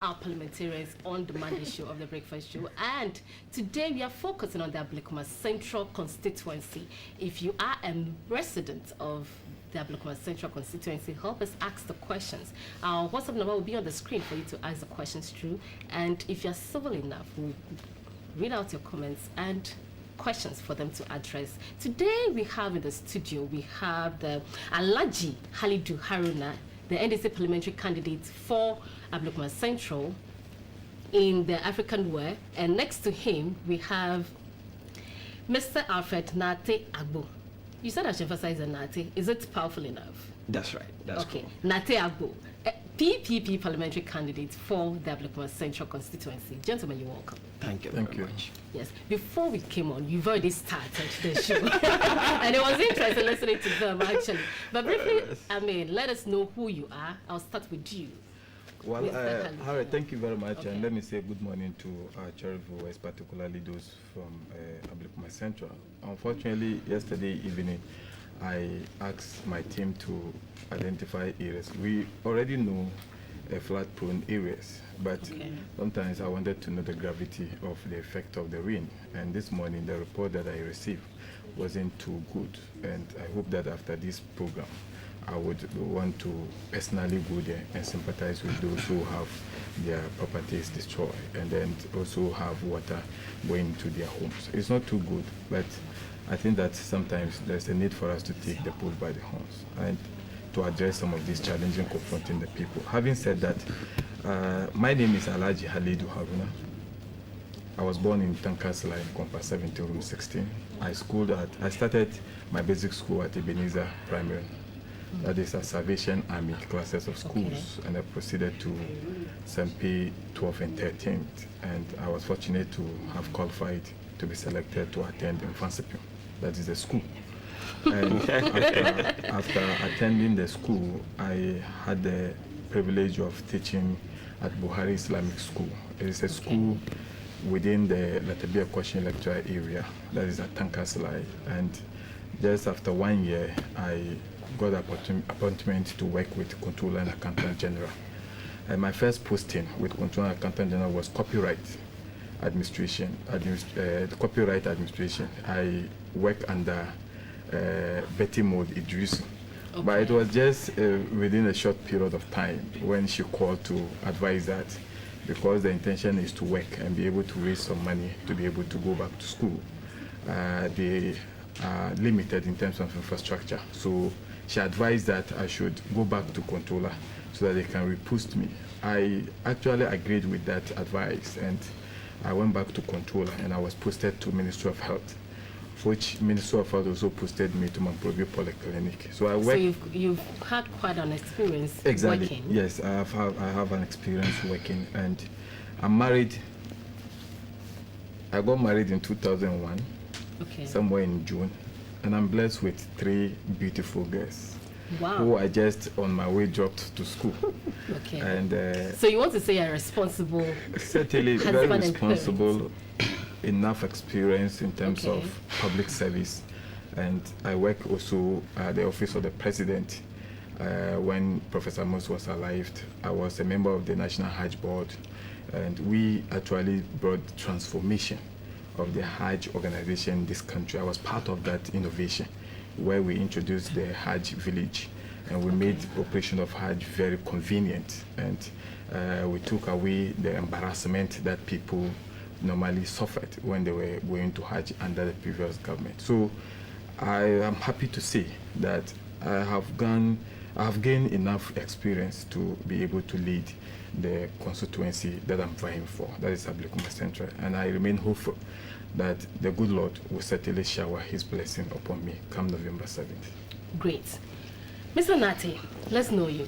our parliamentarians on the Monday show of the Breakfast Show. And today we are focusing on the Ablekuma Central constituency. If you are a resident of the Ablekuma Central constituency, help us ask the questions. Our WhatsApp number will be on the screen for you to ask the questions through. And if you're civil enough, we'll read out your comments and questions for them to address. Today we have in the studio, we have the Alhaji Halidu Haruna, the NDC parliamentary candidate for Ablekuma Central in the African War. And next to him, we have Mr. Alfred Nate Abgo. You said I should emphasize the Nate. Is it powerful enough? That's right. That's okay. Cool. Nate Abgo, PPP parliamentary candidate for the Ablekuma Central constituency. Gentlemen, you're welcome. Thank you very much. Yes. Before we came on, you've already started the show. And it was interesting listening to them, actually. But briefly, I mean, let us know who you are. I'll start with you. Well, Harry, thank you very much. Okay. And let me say good morning to our cherry viewers, particularly those from Ablekuma Central. Unfortunately, yesterday evening, I asked my team to identify areas. We already know flood-prone areas, but sometimes I wanted to know the gravity of the effect of the rain. And this morning, the report that I received wasn't too good. And I hope that after this program, I would want to personally go there and sympathize with those who have their properties destroyed and then also have water going into their homes. It's not too good, but I think that sometimes there's a need for us to take the bull by the horns and to address some of these challenges confronting the people. Having said that, my name is Alhaji Halidu Haruna. I was born in Tankasla in Compass 17 room 16. I started my basic school at Ebenezer Primary. That is a Salvation Army classes of schools, and I proceeded to SMP 12 and 13th, and I was fortunate to have qualified to be selected to attend Infansipio. That is the school. And after attending the school, I had the privilege of teaching at Buhari Islamic School. It is a school within the Latabia Question Lecture area, that is at Tankasla, and just after 1 year, I got an appointment to work with Controller and Accountant General. And my first posting with Controller and Accountant General was copyright administration. Copyright administration. I work under Betty Maud Idris. Okay. But it was just within a short period of time when she called to advise that because the intention is to work and be able to raise some money to be able to go back to school. They are limited in terms of infrastructure. So she advised that I should go back to Controller so that they can repost me. I actually agreed with that advice, and I went back to Controller and I was posted to Ministry of Health, which Ministry of Health also posted me to Mamprovi Polyclinic. So I worked. So you've had quite an experience working. Yes, I have an experience working, and I'm married. I got married in 2001. Somewhere in June, and I'm blessed with 3 beautiful girls. Wow. Who I just on my way dropped to school. Okay. And so you want to say you're responsible? Certainly very responsible, enough experience in terms of public service, and I work also at the office of the president. When Professor Mos was alive, I was a member of the National Hajj Board, and we actually brought transformation of the Hajj organization in this country. I was part of that innovation where we introduced the Hajj village, and we made operation of Hajj very convenient, and we took away the embarrassment that people normally suffered when they were going to Hajj under the previous government. So I am happy to say that I have gained enough experience to be able to lead the constituency that I'm vying for, that is Ablekuma Central, and I remain hopeful that the good Lord will certainly shower his blessing upon me come November 7th. Great. Mr. Nate, let's know you.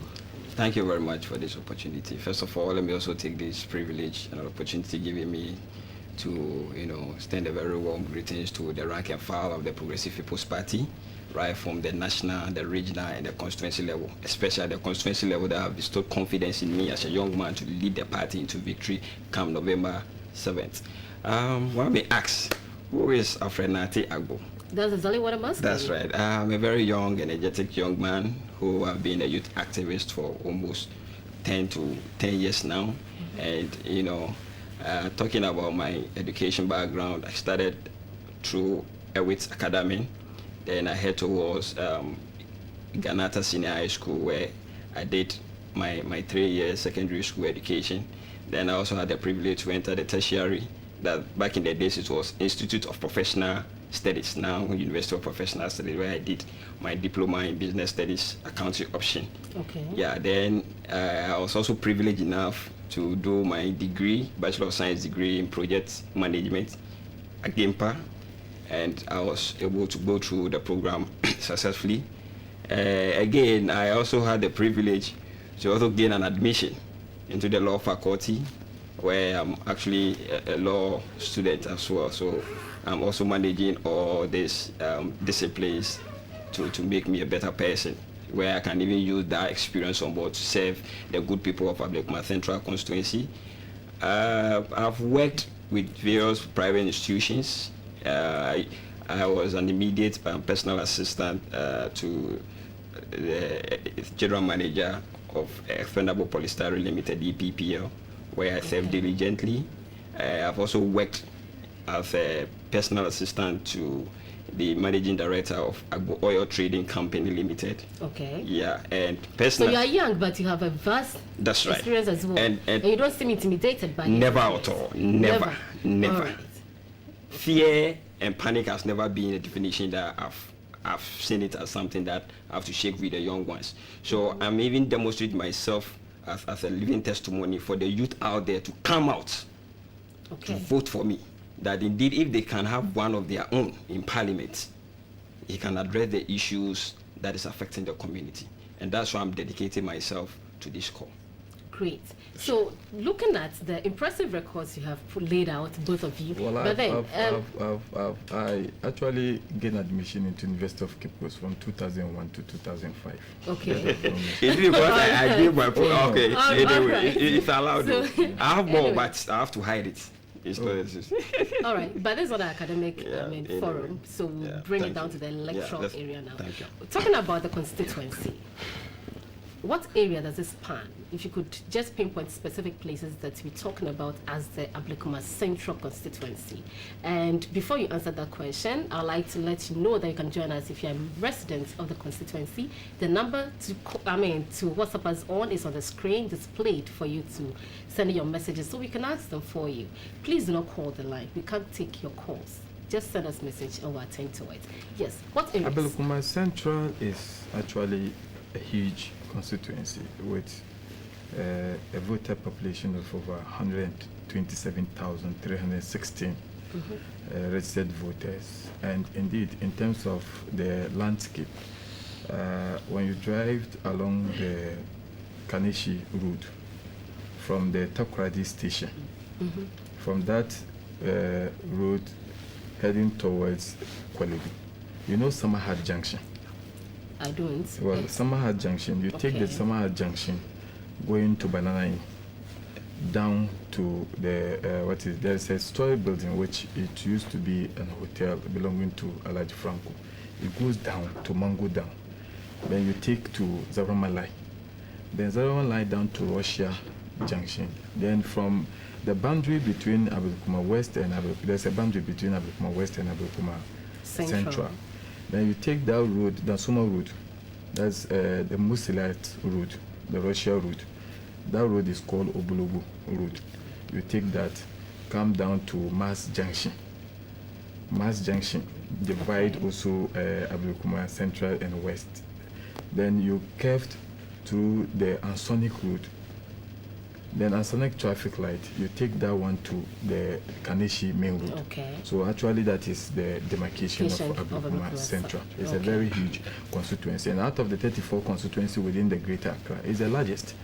Thank you very much for this opportunity. First of all, let me also take this privilege and opportunity given me to, extend a very warm greetings to the rank and file of the Progressive People's Party, right from the national, the regional, and the constituency level, especially the constituency level that have bestowed confidence in me as a young man to lead the party into victory come November 7th. One may ask, who is Alfred Nate Abgo? That's exactly what I'm asking. That's right. I'm a very young, energetic young man who have been a youth activist for almost 10 years now. And, talking about my education background, I started through Ewits Academy. Then I head towards Ganata Senior High School, where I did my 3 years secondary school education. Then I also had the privilege to enter the tertiary. That back in the days it was Institute of Professional Studies, now University of Professional Studies, where I did my diploma in business studies accounting option. Okay. Yeah, then I was also privileged enough to do my degree, Bachelor of Science degree in project management at GIMPA, and I was able to go through the program successfully. Again, I also had the privilege to also gain an admission into the law faculty, where I'm actually a law student as well. So I'm also managing all these disciplines to make me a better person, where I can even use that experience on board to serve the good people of Ablekuma Central constituency. I've worked with various private institutions. I was an immediate personal assistant to the general manager of Expendable Polystyrene Limited, EPPL, where I served diligently. I've also worked as a personal assistant to the managing director of Abgo Oil Trading Company Limited. Okay. Yeah, and personal. So you are young, but you have a vast experience as well. And you don't seem intimidated by it. Never at all. Never. All right. Fear and panic has never been a definition that I've seen it as something that I have to shake with the young ones. So I'm even demonstrating myself as a living testimony for the youth out there to come out to vote for me. That indeed, if they can have one of their own in parliament, he can address the issues that is affecting the community. And that's why I'm dedicating myself to this call. Great. So, looking at the impressive records you have laid out, both of you, well, but then I actually gained admission into University of Cape Coast from 2001 to 2005. Okay. Is it because I gave my okay? Anyway, right. it's allowed. So, I have more, anyway. But I have to hide it. All right, but this is not an academic forum, so we'll bring it down to the electoral area now. Thank you. Talking about the constituency, what area does this span? If you could just pinpoint specific places that we're talking about as the Ablekuma Central constituency. And before you answer that question, I'd like to let you know that you can join us if you're a resident of the constituency. The number to WhatsApp us on is on the screen displayed for you to send your messages so we can ask them for you. Please do not call the line. We can't take your calls. Just send us a message and we'll attend to it. Yes, what areas? Ablekuma Central is actually a huge constituency with a voter population of over 127,316 registered voters. And indeed, in terms of the landscape, when you drive along the Kanishi route from the Takoradi station, from that road heading towards Kwalebi, you know Samahad Junction. I don't. Well, Samahad Junction, you take the Samahad Junction going to Banana Inn, down to the, there's a story building which it used to be a hotel belonging to Alaji Franco. It goes down to Mango Down. Then you take to Zaramalai. Then Zaramalai down to Russia Junction. Then from the boundary between Ablekuma West and there's a boundary between Ablekuma West and Ablekuma Central. Then you take that road, the Suma road, that's the Musilite road, the Russia route. That road is called Obulogu road. You take that, come down to Mass Junction. Mass Junction divide also Ablekuma Central and West. Then you curved through the Ansonic road. Then Ansonic traffic light, you take that one to the Kaneshi main road. Okay. So actually that is the demarcation of Ablekuma Central. It's a very huge constituency. And out of the 34 constituency within the Greater Accra, it's the largest.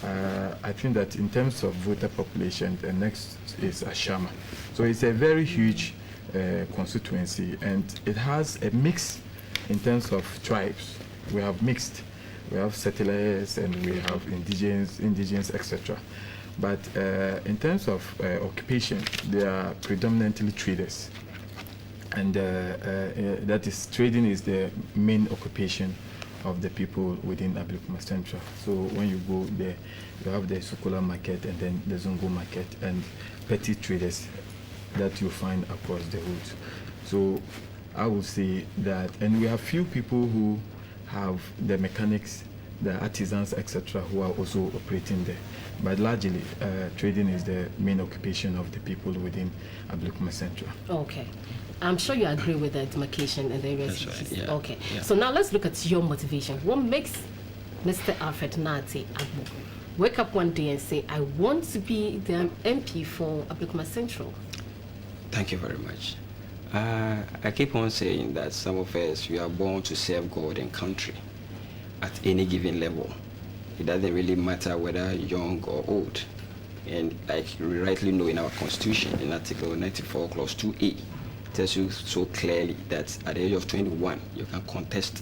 I think that in terms of voter population, the next is Ashama. So it's a very huge constituency, and it has a mix in terms of tribes. We have mixed. We have settlers and we have indigenous, etc. But in terms of occupation, they are predominantly traders. And that is, trading is the main occupation of the people within Ablekuma Central. So when you go there, you have the Sokola market and then the Zongo market and petty traders that you find across the road. So I would say that, and we have few people who have the mechanics, the artisans, etc., who are also operating there. But largely, trading is the main occupation of the people within Ablekuma Central. Okay. I'm sure you agree with the demarcation and the areas. That's right, yeah. Okay. Yeah. So now let's look at your motivation. What makes Mr. Alfred Nate Abgo wake up one day and say, I want to be the MP for Ablekuma Central? Thank you very much. I keep on saying that some of us, we are born to serve God and country at any given level. It doesn't really matter whether young or old. And like we rightly know in our constitution, in Article 94, Clause 2A, tells you so clearly that at the age of 21, you can contest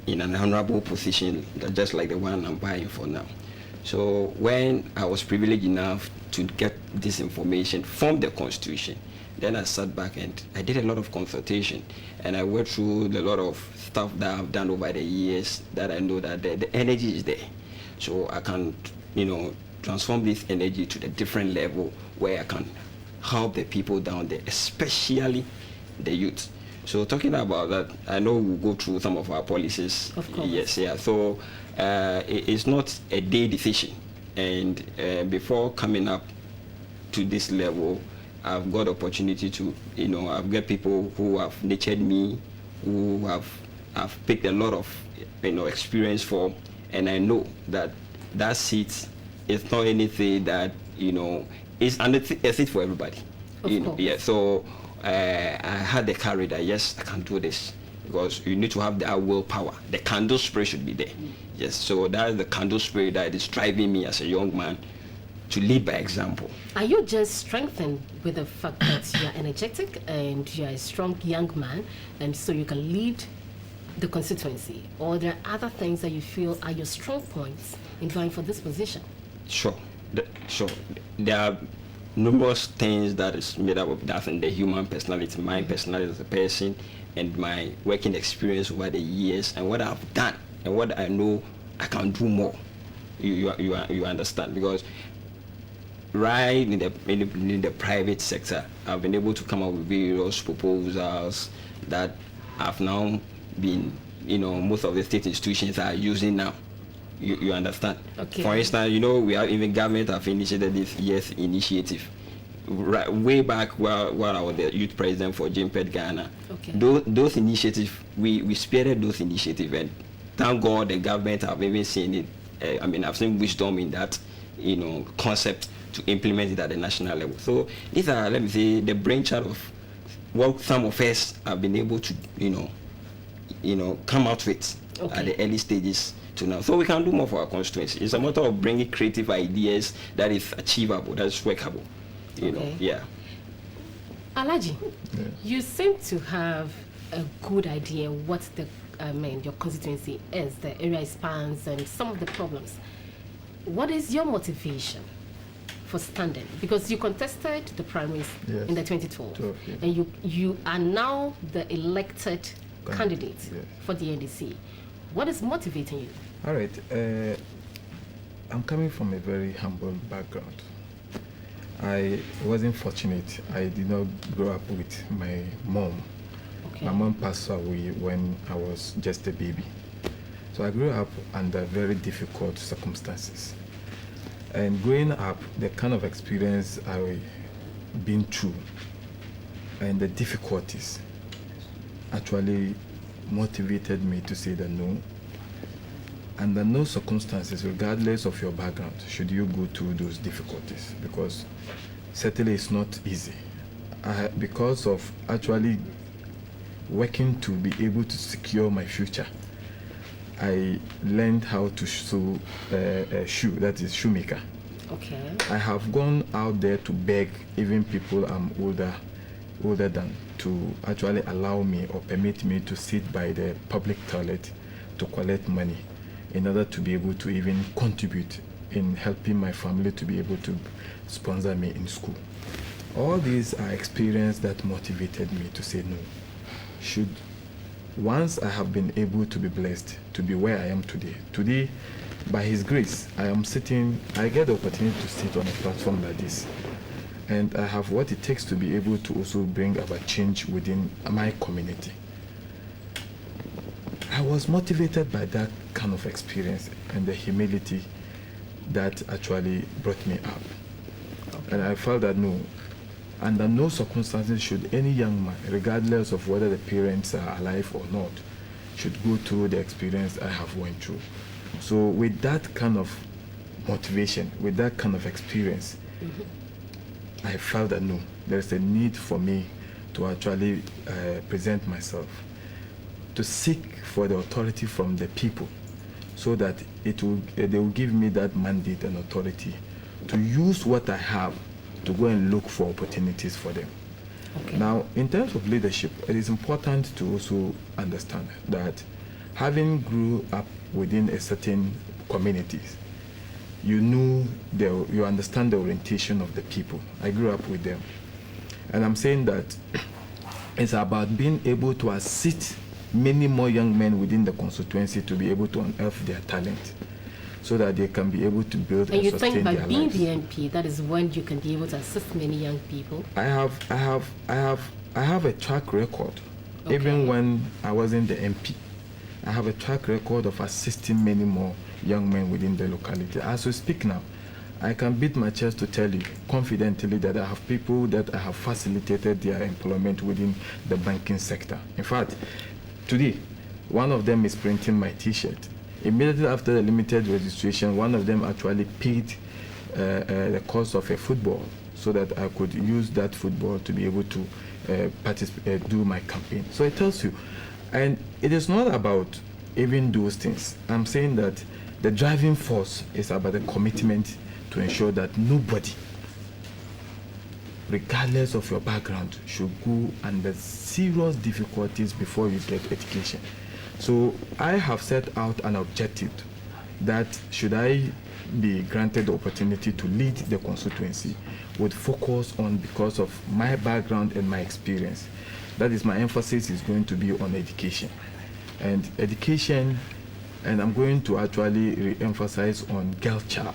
in an honorable position, just like the one I'm buying for now. So when I was privileged enough to get this information from the constitution, then I sat back and I did a lot of consultation, and I went through a lot of stuff that I've done over the years that I know that the energy is there. So I can, transform this energy to the different level where I can help the people down there, especially the youth. So talking about that, I know we'll go through some of our policies. Of course. Yes, yeah. So it's not a day decision. And before coming up to this level, I've got opportunity to, I've got people who have nurtured me, who I've picked a lot of, experience from, and I know that that seat is not anything that, is a seat for everybody. Of course. Yeah. So I had the courage that yes, I can do this, because you need to have that willpower. The candle spirit should be there. Yes. So that is the candle spirit that is driving me as a young man to lead by example. Are you just strengthened with the fact that you are energetic and you are a strong young man, and so you can lead the constituency, or there are other things that you feel are your strong points in vying for this position? Sure. There are numerous things that is made up of that, and the human personality, my personality as a person, and my working experience over the years, and what I've done, and what I know I can do more. You understand? Because right in the private sector, I've been able to come up with various proposals that have now been, most of the state institutions are using now. You understand? Okay. For instance, we have even government have initiated this Yes initiative. Right, way back while I was the youth president for JPED Ghana. Okay. Those initiatives, we spearheaded those initiatives, and thank God the government have even seen it. I've seen wisdom in that, concept to implement it at the national level. So these are, let me say, the brainchild of what some of us have been able to, come out with at the early stages to now. So we can do more for our constituency. It's a matter of bringing creative ideas that is achievable, that is workable. Yeah. Alaji, you seem to have a good idea what your constituency is, the area it spans, and some of the problems. What is your motivation for standing? Because you contested the primaries in the 2012, yeah. and you are now the elected candidate for the NDC. What is motivating you? All right. I'm coming from a very humble background. I wasn't fortunate. I did not grow up with my mom. Okay. My mom passed away when I was just a baby. So I grew up under very difficult circumstances. And growing up, the kind of experience I've been through and the difficulties actually motivated me to say that no, under no circumstances, regardless of your background, should you go through those difficulties, because certainly it's not easy. Because of actually working to be able to secure my future, I learned how to sew a shoe, that is shoemaker. Okay. I have gone out there to beg even people I'm older than to actually allow me or permit me to sit by the public toilet to collect money in order to be able to even contribute in helping my family to be able to sponsor me in school. All these are experiences that motivated me to say no. Should once I have been able to be blessed to be where I am today, by His grace, I get the opportunity to sit on a platform like this. And I have what it takes to be able to also bring about change within my community. I was motivated by that kind of experience and the humility that actually brought me up. Okay. And I felt that under no circumstances should any young man, regardless of whether the parents are alive or not, should go through the experience I have went through. So with that kind of motivation, with that kind of experience, I felt that there's a need for me to actually present myself, to seek for the authority from the people, so that they will give me that mandate and authority to use what I have to go and look for opportunities for them. Okay. Now, in terms of leadership, it is important to also understand that having grew up within a certain communities, you understand the orientation of the people. I grew up with them. And I'm saying that it's about being able to assist many more young men within the constituency to be able to unearth their talent, so that they can be able to build and sustain their lives. And you think by being the MP, that is when you can be able to assist many young people? I have a track record. Okay. Even when I wasn't the MP, I have a track record of assisting many more young men within the locality. As we speak now, I can beat my chest to tell you confidently that I have people that I have facilitated their employment within the banking sector. In fact, today, one of them is printing my T-shirt. Immediately after the limited registration, one of them actually paid the cost of a football so that I could use that football to be able to participate, do my campaign. So it tells you, and it is not about even those things. I'm saying that the driving force is about the commitment to ensure that nobody, regardless of your background, should go under serious difficulties before you get education. So I have set out an objective that should I be granted the opportunity to lead the constituency, would focus on, because of my background and my experience, that is, my emphasis is going to be on education. And I'm going to actually re-emphasize on girl child.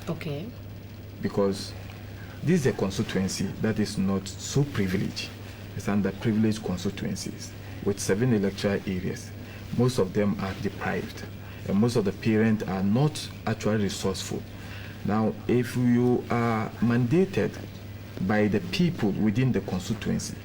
Okay. Because this is a constituency that is not so privileged. It's underprivileged constituencies with 7 electoral areas. Most of them are deprived, and most of the parents are not actually resourceful. Now, if you are mandated by the people within the constituency,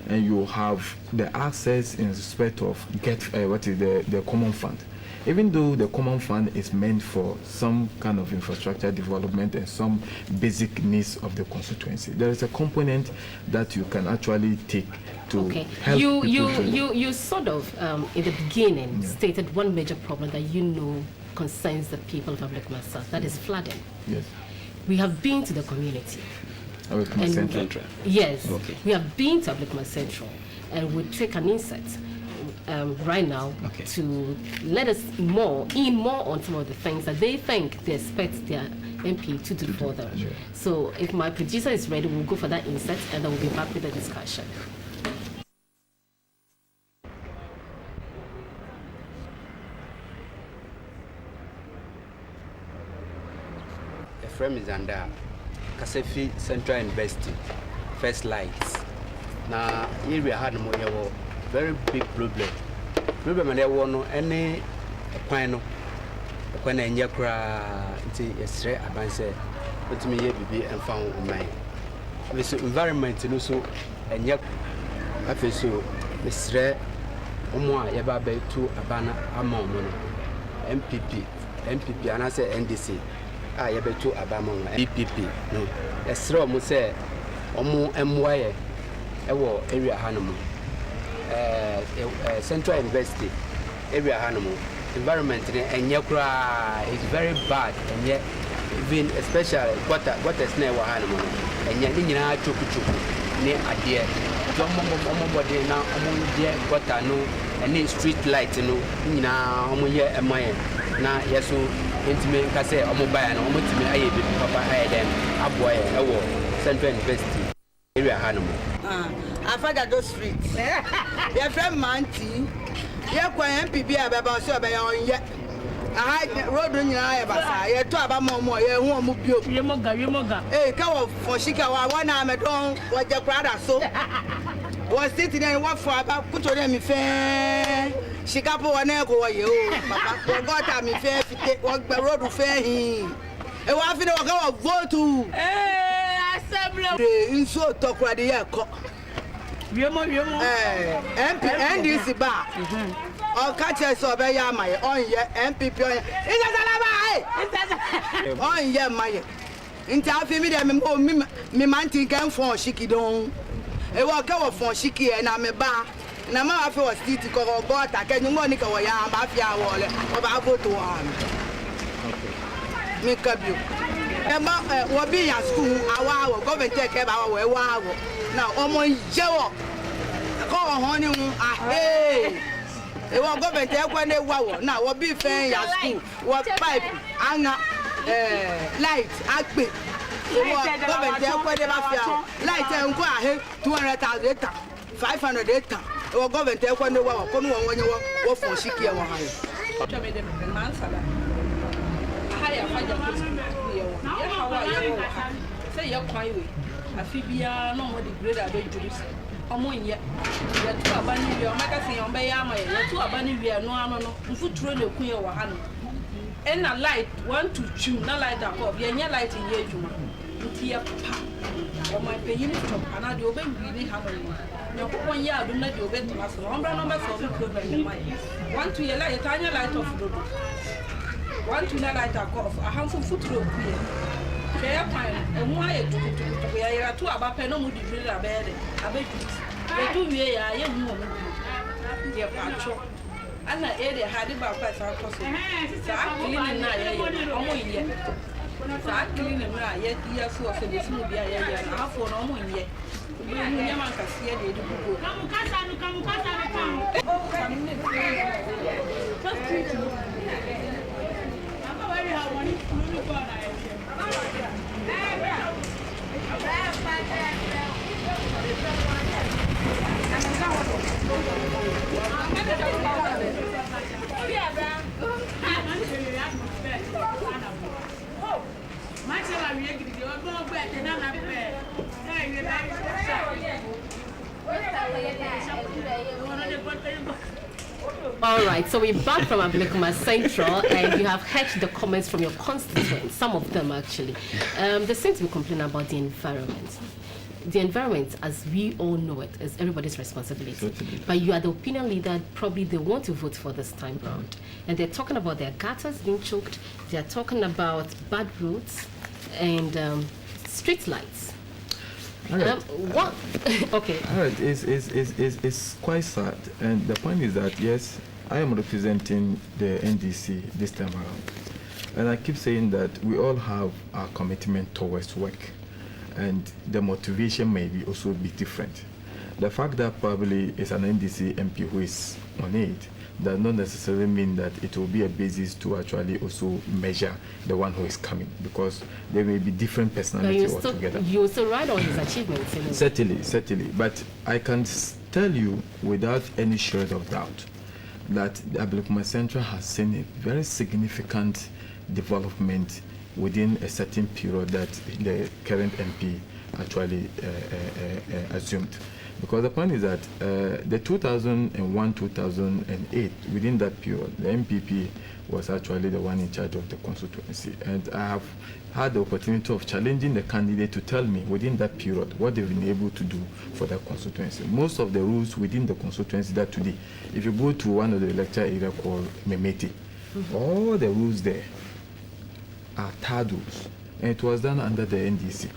and you have the access in respect of the common fund, even though the common fund is meant for some kind of infrastructure development and some basic needs of the constituency, there is a component that you can actually take to help people. You sort of, in the beginning, stated one major problem that concerns the people of Abgo South, that is flooding. Yes. We have been to the community. Abgo Central. Yes. Okay. We have been to Abgo Central, and we take an insight right now to let us in more on some of the things that they think they expect their MP to do for them. Sure. So if my producer is ready, we'll go for that insight, and then we'll be back with the discussion. Frame is under Kasefi Central University, first lights. Now, here we had a very big problem. Problem and there was any point when I yakra into a straight advance, but me be and found my environment and also and yak. I feel so Mr. Omwa Yababe to Abana Amon MPP, and I say NDC. I have to Abama EPP. No, a straw must say, Omo MY, area animal, Central University, area animal, environment, and Yakra is very bad, and yet, even especially what is near animal, and yet, you know, Chuku near idea. Somebody now, dear, what I know, any street light, now, now, yes, intimate Cassa, Omobile, and Omotime, I Papa, I them, Abgo, Central University, area animal. Afagado Street. Your friend Manti. Your MPP about so by on yet. I road in your eye about you to about more. You won't move you. Yomoga. Hey, come for Shika. One arm at home. What your brother so was sitting there and what for about put on them fair. Shikapo and Ego, you. Papa, got me fair to take walk the road to fair him. And what if you go vote to? In so talk where the air cock. NDC bar. Or catches or by my own MPP. On your my. In town, me manting can for Shiki don. A walk out for Shiki and I'm a bar. And I'm out for a city to go or I can you Monica or Yam Mafia wallet or about go to one. Make up you. What be at school? Our government take care of our wow. Now, almost Joe. Call honey. Hey. They will government take when they wow. Now, what be fair at school? What pipe? Anga. Light. Acme. Government take when they mafia. Light and go ahead 200,000 500 acres. Or government take when they wow. Come on when you walk for Shiki or high. Higher, how are you? Say you're quite way. A Fibia, no more degrade, I don't use. Among yet, you're too abandoned your magazine on Bayama, you're too abandoned, no, foot train of Queen or Hannah. And a light, one to chew, not light up, you're light in your juma. Tia papa, or my paying from another obey really hammering. No 1 year, do not obey to us. Number for the program. 1 to your light, a tiny light of road. 1 to light a cough, a handsome foot road here. Fair pine, and why we are two about Penomu to drill a bed. I bet you. They do me a young woman. Dear Pacho. And I ate a hardy about Pastor Cossin. So I'm cleaning now, almost yet. So I'm cleaning now, yet years of the smooth beer, and half for no one yet. Yaman can see a little go. All right, so we're back from Ablekuma Central, and you have heard the comments from your constituents, some of them actually. They seem to be complaining about the environment. The environment, as we all know it, is everybody's responsibility. Totally. But you are the opinion leader, probably they want to vote for this time round. And they're talking about their gutters being choked, they're talking about bad roads and street lights. What? Okay. All right, it's quite sad. And the point is that, yes, I am representing the NDC this time around. And I keep saying that we all have our commitment towards work. And the motivation may be also be different. The fact that probably it's an NDC MP who is on it does not necessarily mean that it will be a basis to actually also measure the one who is coming, because there may be different personalities altogether. You also write on his achievements. You know? Certainly. But I can tell you without any shred of doubt that the Ablekuma Central has seen a very significant development within a certain period that the current MP actually assumed. Because the point is that the 2001-2008, within that period, the MPP was actually the one in charge of the constituency. And I have had the opportunity of challenging the candidate to tell me within that period what they've been able to do for that constituency. Most of the rules within the constituency that today, if you go to one of the lecture area called Memeti, all the rules there are TAD rules. And it was done under the NDC.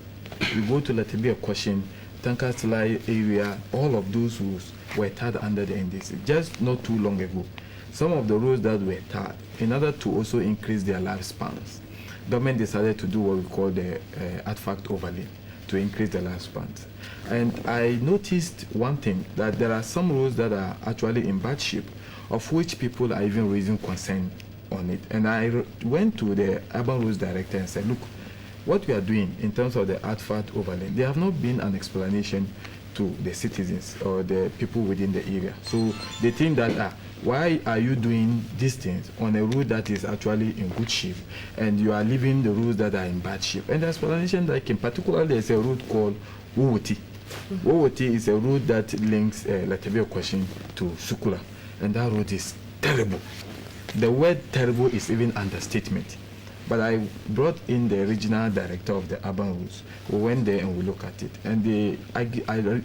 We go to Latibia question, Tankasla area, all of those rules were tied under the NDC just not too long ago. Some of the rules that were tied, in order to also increase their lifespans, government decided to do what we call the artifact overlay to increase the lifespans. And I noticed one thing, that there are some rules that are actually in bad shape, of which people are even raising concern on it. And I went to the urban rules director and said, look, what we are doing in terms of the artifact overlay, there have not been an explanation to the citizens or the people within the area. So they think that, why are you doing these things on a road that is actually in good shape, and you are leaving the roads that are in bad shape? And the explanation that in particular, there's a road called Wowoti. Wowoti is a road that links Latebia Question to Sukula, and that road is terrible. The word terrible is even understatement. But I brought in the regional director of the urban roads. We went there and we looked at it. And the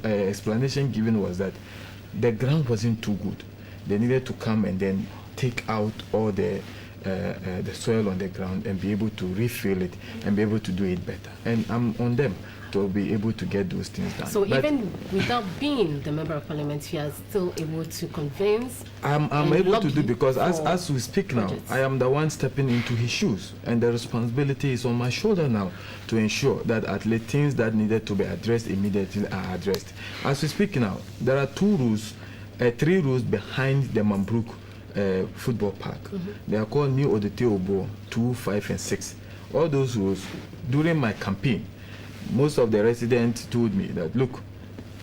explanation given was that the ground wasn't too good. They needed to come and then take out all the soil on the ground and be able to refill it and be able to do it better. And I'm on them to be able to get those things done. So but even without being the member of parliament, you are still able to convince. I'm able to do, because as we speak now, projects. I am the one stepping into his shoes, and the responsibility is on my shoulder now to ensure that at least things that needed to be addressed immediately are addressed. As we speak now, there are 3 rows behind the Mambruk football park. They are called New Odete Obo 2, 5, and 6. All those rows, during my campaign, most of the residents told me that, look,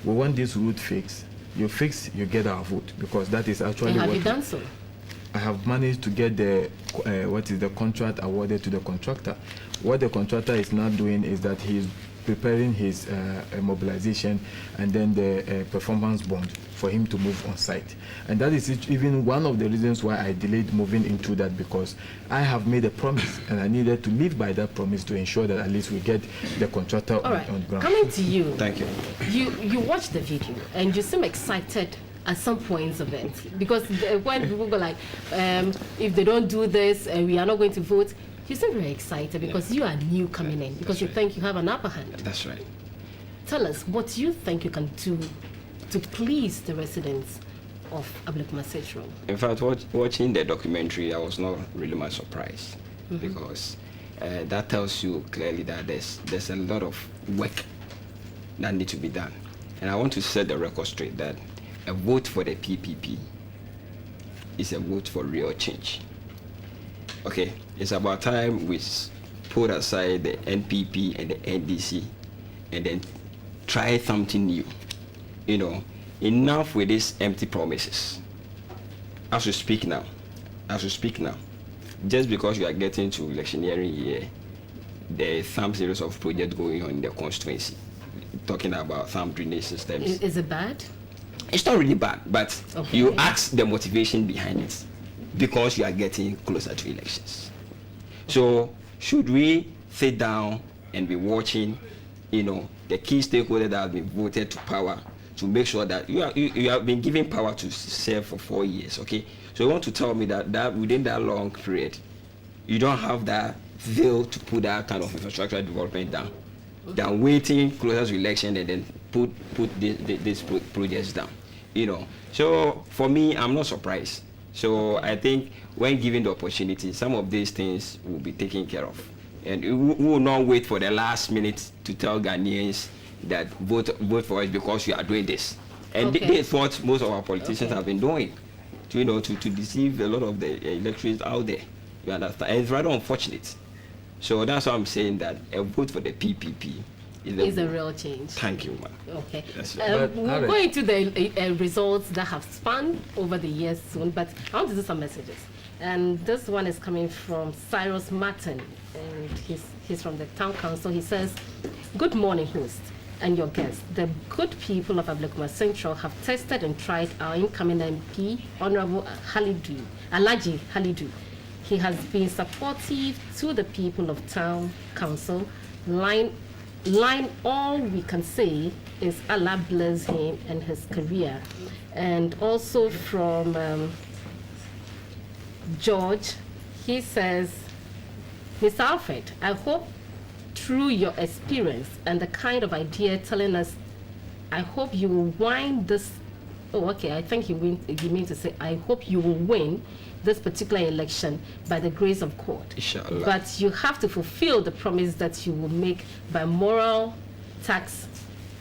we want this route fixed. You fix, you get our vote, because that is actually And have what you done so? I have managed to get the contract awarded to the contractor. What the contractor is now doing is that he is preparing his mobilization and then the performance bond for him to move on site. And that is even one of the reasons why I delayed moving into that, because I have made a promise and I needed to live by that promise to ensure that at least we get the contractor on ground. Coming to you. Thank you. You watched the video and you seem excited at some points of it, because when people go like, if they don't do this and we are not going to vote, you seem very excited because you are new coming in, because you think you have an upper hand. That's right. Tell us what you think you can do to please the residents of Ablekuma Central. In fact, watching the documentary, I was not really much surprised, because that tells you clearly that there's a lot of work that needs to be done. And I want to set the record straight that a vote for the PPP is a vote for real change. Okay, it's about time we put aside the NPP and the NDC and then try something new. You know, enough with these empty promises. As we speak now, just because you are getting to electioneering year, there is some series of projects going on in the constituency, talking about some drainage systems. Is it bad? It's not really bad, but Okay. you ask the motivation behind it, because you are getting closer to elections. So should we sit down and be watching, the key stakeholders that have been voted to power to make sure that you have been given power to serve for 4 years, okay? So you want to tell me that within that long period, you don't have that zeal to put that kind of infrastructure development down, than waiting closer to election and then put these projects down, So for me, I'm not surprised. So I think when given the opportunity, some of these things will be taken care of. And we will not wait for the last minute to tell Ghanaians that vote for us because you are doing this. And this is what most of our politicians have been doing, to deceive a lot of the electorates out there. You understand? And it's rather unfortunate. So that's why I'm saying that a vote for the PPP is a real change. Thank you, ma'am. Okay. Right. We'll go into the results that have spanned over the years soon, but I want to do some messages. And this one is coming from Cyrus Martin, and he's from the town council. He says, "Good morning, host and your guests. The good people of Ablekuma Central have tested and tried our incoming MP, Honorable Alhaji Halidu. He has been supportive to the people of town council. Line all we can say is Allah bless him and his career." And also from George, he says, "Mr. Alfred, I hope through your experience and the kind of idea telling us, I hope you will wind this." Oh, okay. I think you mean to say, "I hope you will win this particular election by the grace of God. Inshallah. But you have to fulfill the promise that you will make by moral tax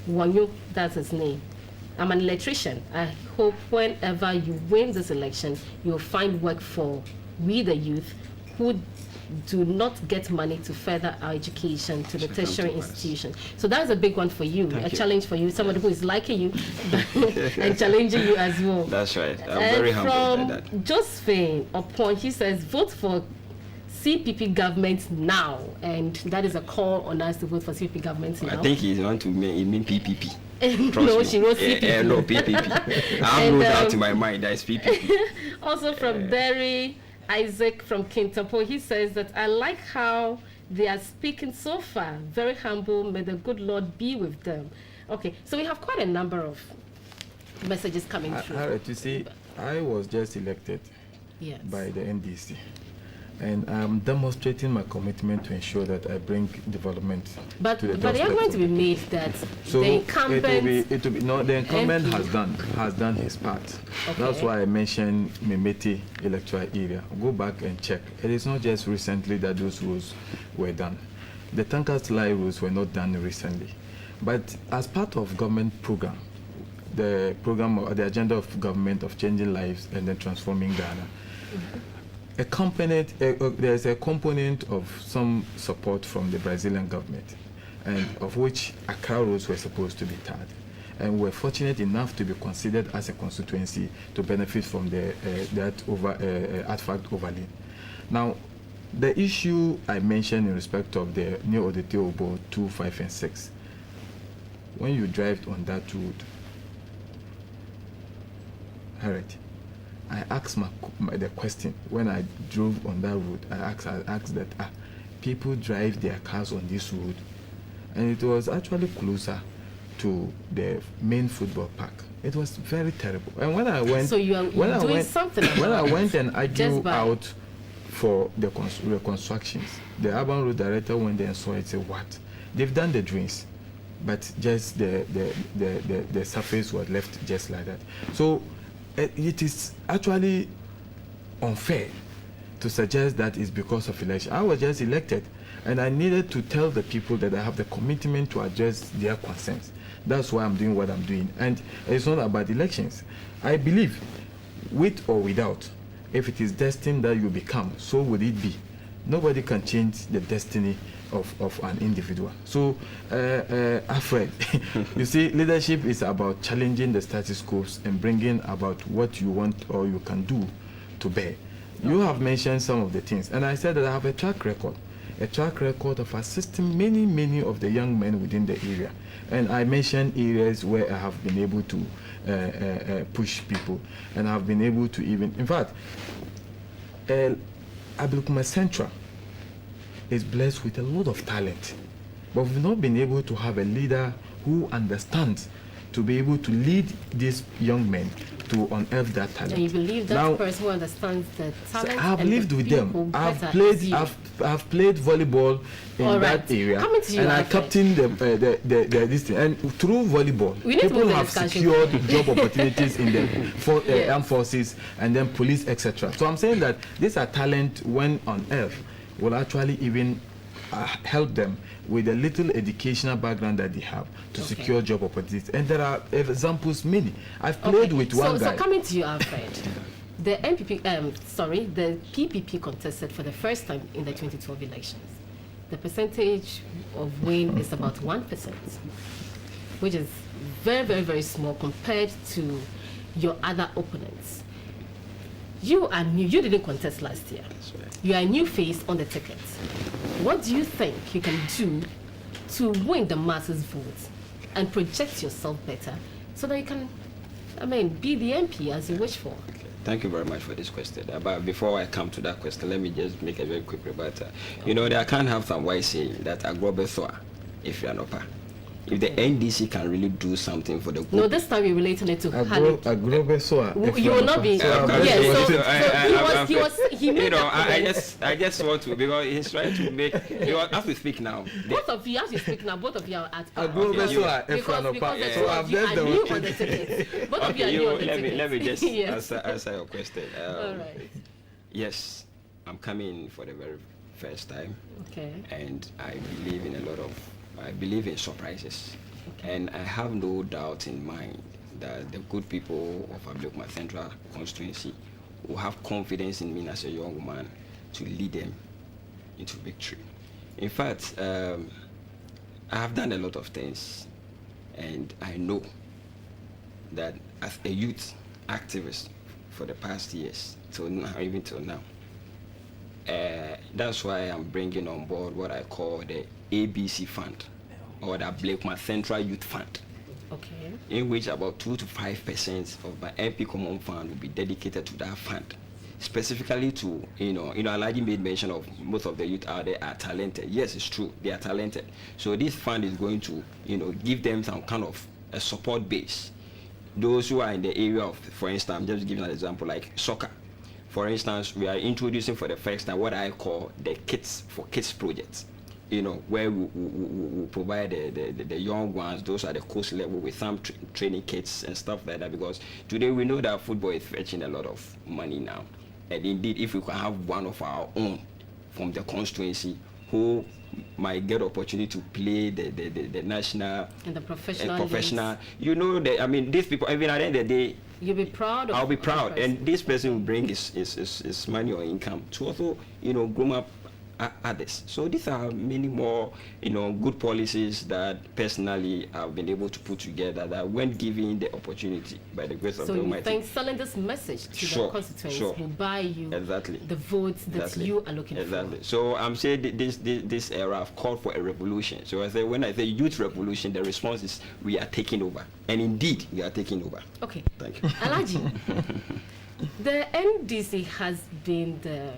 Wanyu," that's his name. "I'm an electrician. I hope whenever you win this election, you'll find work for we the youth who do not get money to further our education to the tertiary institution. So that's a big one for you, a challenge for you, somebody who is liking you and challenging you as well. That's right. I'm very humbled by that. Josephine upon, he says, vote for CPP government now, and that is a call on us to vote for CPP government now. I think he's want to mean PPP. No, she wrote CPP. No, PPP. I have no doubt in my mind that it's PPP. Also from Barry Isaac from Kintampo, he says that I like how they are speaking so far. Very humble. May the good Lord be with them. Okay, so we have quite a number of messages coming through. You see, I was just elected by the NDC. And I'm demonstrating my commitment to ensure that I bring development to the doorstep. But they are going to be made that so the incumbent the incumbent has done his part. Okay. That's why I mentioned Memeti electoral area. Go back and check. It is not just recently that those rules were done. The Tankers Lie rules were not done recently. But as part of government program, the agenda of government of changing lives and then transforming Ghana, there's a component of some support from the Brazilian government, and of which Accra roads were supposed to be tarred. And we're fortunate enough to be considered as a constituency to benefit from that artifact overlay. Now, the issue I mentioned in respect of the new Odete Obo 2, 5, and 6, when you drive on that road, Harriet, I asked the question when I drove on that road. I asked that people drive their cars on this road, and it was actually closer to the main football park. It was very terrible. And when I went, so you're doing something. When I went and argued out for the reconstructions, the urban road director went there and saw it. Said, "What? They've done the drains, but just the surface was left just like that." So it is actually unfair to suggest that it's because of election. I was just elected, and I needed to tell the people that I have the commitment to address their concerns. That's why I'm doing what I'm doing. And it's not about elections. I believe, with or without, if it is destined that you become, so would it be. Nobody can change the destiny of an individual. So, Alfred, you see, leadership is about challenging the status quo and bringing about what you want or you can do to bear. You have mentioned some of the things, and I said that I have a track record of assisting many of the young men within the area. And I mentioned areas where I have been able to push people, and I have been able to even, in fact, Ablekuma Central is blessed with a lot of talent, but we've not been able to have a leader who understands to be able to lead these young men to unearth that talent. And you believe that now, person who understands the talent? I've lived with them. I've played volleyball in that area, and I captained this thing. And through volleyball, people have secured job opportunities in the armed forces and then police, etc. So I'm saying that these are talent when on earth will actually even help them with a little educational background that they have to secure job opportunities. And there are examples many. I've played with one guy. So coming to you, Alfred, the the PPP contested for the first time in the 2012 elections. The percentage of win is about 1%, which is very small compared to your other opponents. You are new. You didn't contest last year. Right. You are a new face on the ticket. What do you think you can do to win the masses' votes and project yourself better so that you can, be the MP as you wish for? Okay. Thank you very much for this question. But before I come to that question, let me just make a very quick rebuttal. I can't have some white saying that Agro if you are not. If the NDC can really do something for the group. No, this time you're relating it to Halid. You will not be. I just want to, because he's trying to make. You have to speak now. Both of you, as you speak now, both of you are at power. Both of you are new on the ticket. Let me just answer your question. All right. Yes, I'm coming for the very first time. Okay. And I believe in surprises. Okay. And I have no doubt in mind that the good people of Ablekuma Central constituency will have confidence in me as a young man to lead them into victory. In fact, I have done a lot of things, and I know that as a youth activist for the past years, till now, even till now, that's why I'm bringing on board what I call the ABC Fund, or the Blakema Central Youth Fund. Okay. In which about 2 to 5% of my MP Common Fund will be dedicated to that fund, specifically to, Alaji made mention of most of the youth out there are talented. Yes, it's true, they are talented. So this fund is going to, give them some kind of a support base. Those who are in the area of, for instance, I'm just giving an example like soccer. For instance, we are introducing for the first time what I call the Kids for Kids project. Where we provide the young ones, those are the course level with some training kits and stuff like that, because today we know that football is fetching a lot of money now. And indeed, if we can have one of our own from the constituency who might get opportunity to play the national and the professional, these people, even at the end of the day, you'll be proud of. I'll be proud, and this person will bring his money or income to also groom up others. So these are many more good policies that personally I've been able to put together, that when given the opportunity by the grace of the Almighty. So you think selling this message to the constituents will buy you the votes that you are looking for? So I'm saying this era I've called for a revolution. So when I say youth revolution, the response is we are taking over, and indeed we are taking over. Okay, thank you. Alaji, the NDC has been the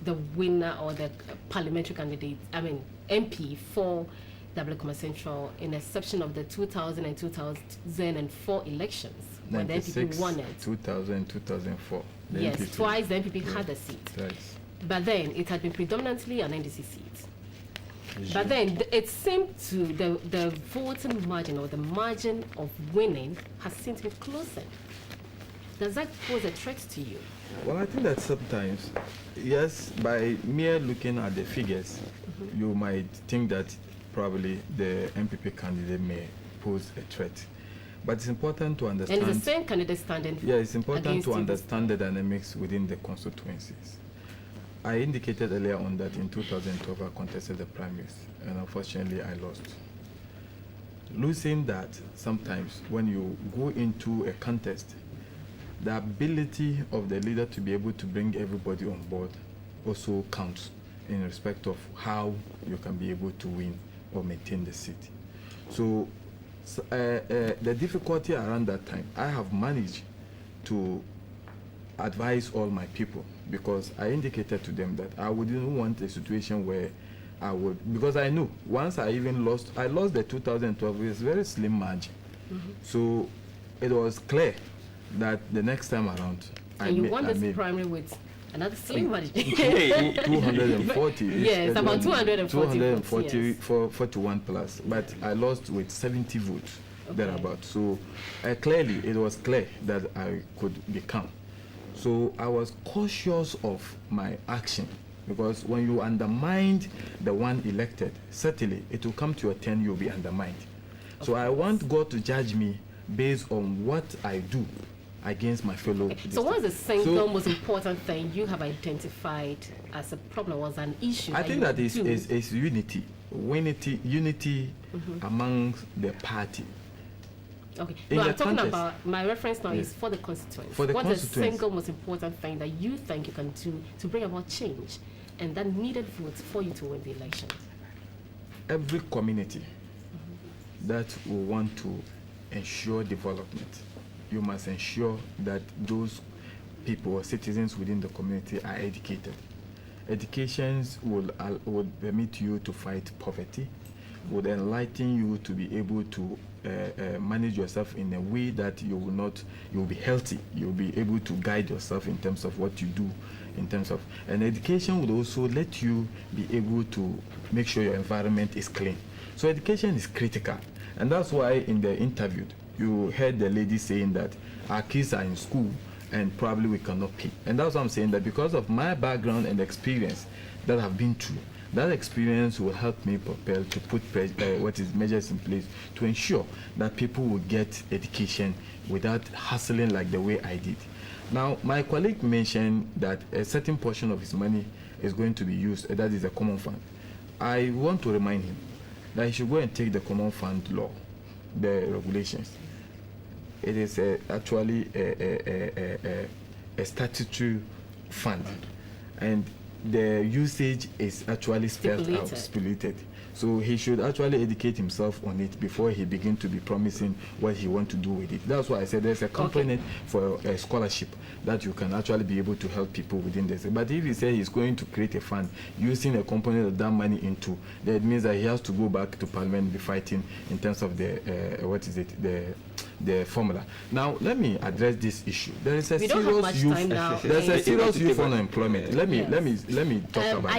the winner or the parliamentary candidate, MP for Blakema Central, in exception of the 2000 and 2004 elections, when the NPP won it. 2000, 2004. Yes, NPP, twice the NPP had a seat. Twice. But then it had been predominantly an NDC seat. But then it seemed to the voting margin, or the margin of winning, has seemed to be closer. Does that pose a threat to you? Well, I think that sometimes, yes, by mere looking at the figures, you might think that probably the MPP candidate may pose a threat. But it's important to understand. And it's the same candidate standing. Yeah, it's important to understand the dynamics within the constituencies. I indicated earlier on that in 2012 I contested the primaries, and unfortunately I lost. Losing that, sometimes when you go into a contest, the ability of the leader to be able to bring everybody on board also counts in respect of how you can be able to win or maintain the seat. So the difficulty around that time, I have managed to advise all my people, because I indicated to them that I wouldn't want a situation where I would, because I knew once I lost the 2012 with a very slim margin. So it was clear that the next time around, you won this primary with another slim margin. 240. Yes, about 240 41 plus, but I lost with 70 votes thereabout. So clearly, it was clear that I could become. So I was cautious of my action, because when you undermine the one elected, certainly it will come to your turn, you'll be undermined. So I want God to judge me based on what I do against my fellow. So what is the single most important thing you have identified as a problem, was an issue? I think that is unity among the party. Okay, no, I'm talking about, my reference now is for the constituents. What's the single most important thing that you think you can do to bring about change and that needed votes for you to win the election? Every community that will want to ensure development, you must ensure that those people or citizens within the community are educated. Education will permit you to fight poverty, would enlighten you to be able to manage yourself in a way that you'll be healthy. You'll be able to guide yourself in terms of what you do, and education would also let you be able to make sure your environment is clean. So education is critical, and that's why in the interview, you heard the lady saying that our kids are in school and probably we cannot pay. And that's what I'm saying, that because of my background and experience that I've been through, that experience will help me propel to put measures in place to ensure that people will get education without hustling like the way I did. Now, my colleague mentioned that a certain portion of his money is going to be used, that is a common fund, I want to remind him that he should go and take the common fund law, the regulations. It is actually a statutory fund, and the usage is actually spelled out, stipulated. So he should actually educate himself on it before he begins to be promising what he wants to do with it. That's why I said there's a component for a scholarship that you can actually be able to help people within this. But if he says he's going to create a fund using a component of that money into, that means that he has to go back to Parliament and be fighting in terms of the the formula. Now let me address this issue. There is a serious youth. There's a serious youth unemployment. Let me talk about that.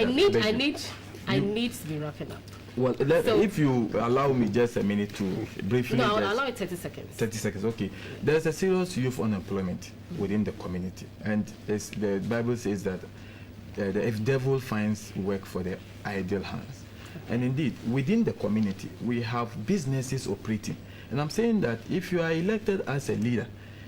I need to be wrapping up. Well, if you allow me just a minute to briefly. No, I'll allow it 30 seconds. 30 seconds, okay. There's a serious youth unemployment within the community, and the Bible says that the devil finds work for the idle hands. And indeed, within the community, we have businesses operating. And I'm saying that if you are elected as a leader,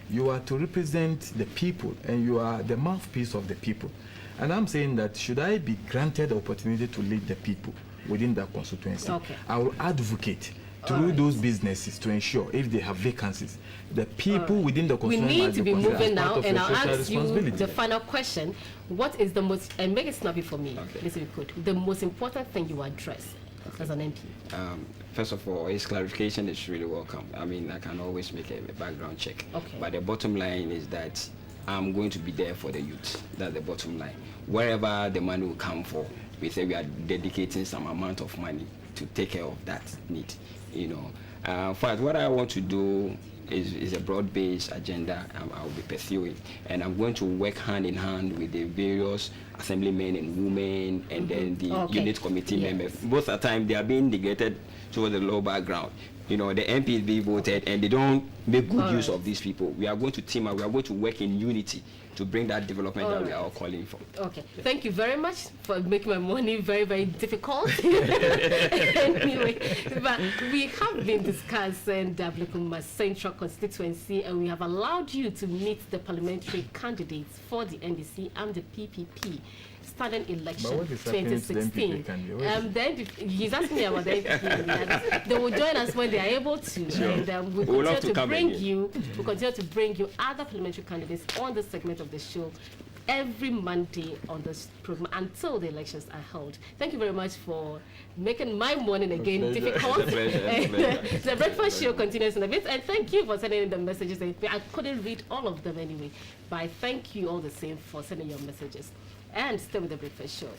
you are to represent the people, and you are the mouthpiece of the people. And I'm saying that should I be granted the opportunity to lead the people within that constituency, I will advocate through those businesses to ensure if they have vacancies, the people within the constituency. We need to be moving now, and I'll ask you the final question. What is the most, and make it snappy for me, please if you could, the most important thing you address as an MP? First of all, his clarification is really welcome. I mean, I can always make a background check. But the bottom line is that I'm going to be there for the youth. That's the bottom line. Wherever the money will come for, we say we are dedicating some amount of money to take care of that need. You know, in fact, what I want to do is a broad-based agenda I'll be pursuing, and I'm going to work hand in hand with the various assemblymen and women, and then the unit committee members. Both at times they are being negated towards the low background. You know, the MPs be voted and they don't make good use of these people. We are going to team up, we are going to work in unity to bring that development that we are all calling for. Okay, thank you very much for making my morning very, very difficult. Anyway, but we have been discussing the Ablekuma Central constituency, and we have allowed you to meet the parliamentary candidates for the NDC and the PPP. Student election 2016. Then he's asking me about the NPP. They will join us when they are able to. Sure. And we continue to bring you. We continue to bring you other parliamentary candidates on this segment of the show every Monday on this program until the elections are held. Thank you very much for making my morning again difficult. The breakfast show continues in a bit, and thank you for sending in the messages. I couldn't read all of them anyway, but I thank you all the same for sending your messages. And stay with the breakfast show.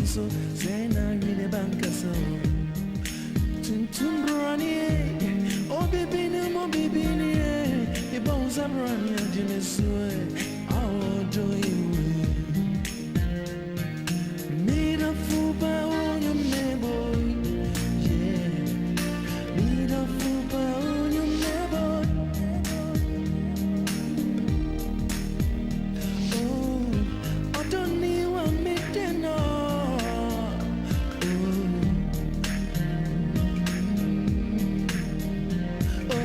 So Zena really banka so Tuntum Brani Oh baby no baby ni Ibon Zabrani Jinesue I'll do you Need a fuba on your neighbor Yeah Need a fuba on your neighbor Oh I don't need one meeting no Oh,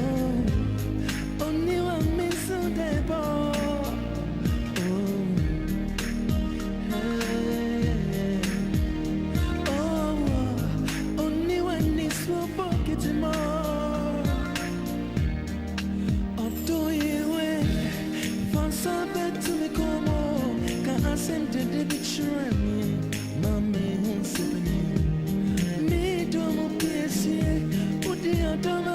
de bichurami, mame unsepeni. Me domo piesie, udi adam